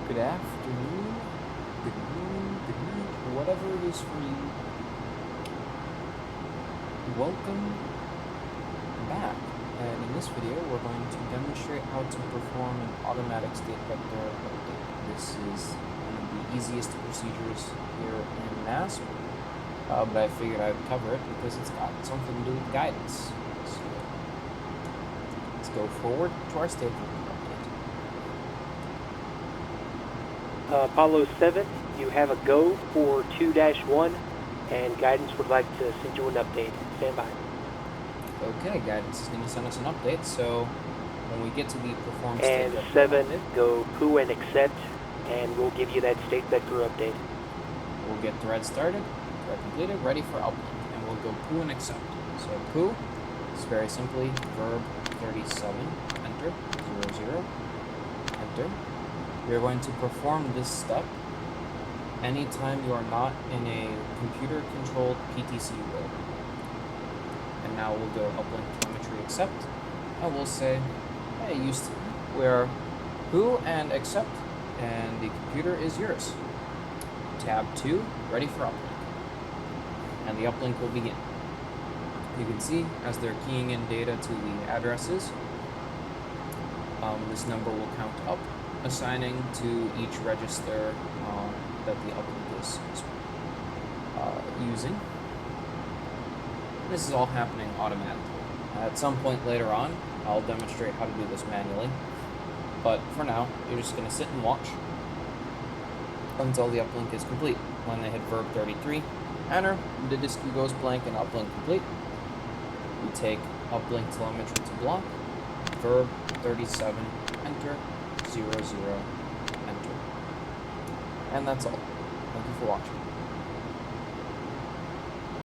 Good afternoon, good morning, good night, whatever it is for you. Welcome back. And in this video, we're going to demonstrate how to perform an automatic state vector update. This is one of the easiest procedures here in MASP, but I figured I'd cover it because it's got something to do with guidance. So let's go forward to our state vector update. Apollo 7, you have a go for 2-1, and guidance would like to send you an update. Stand by. Okay, guidance is going to send us an update, so when we get to the perform state And vector 7, update, go poo and accept, and we'll give you that state vector update. we'll get thread started, thread completed, ready for uplink, and we'll go poo and accept. So poo is very simply verb 37, enter, 00, enter. We are going to perform this step anytime you are not in a computer-controlled PTC role. And now we'll go uplink telemetry accept, and we'll say, hey, we're who and accept, and the computer is yours. Tab 2, ready for uplink. And the uplink will begin. You can see as they're keying in data to the addresses, this number will count up, assigning to each register that the uplink is using. This is all happening automatically. At some point later on, I'll demonstrate how to do this manually, but for now, you're just going to sit and watch until the uplink is complete. When they hit verb 33, enter, the disk queue goes blank and uplink complete. We take uplink telemetry to block, verb 37, enter, 00, enter. And that's all. Thank you for watching.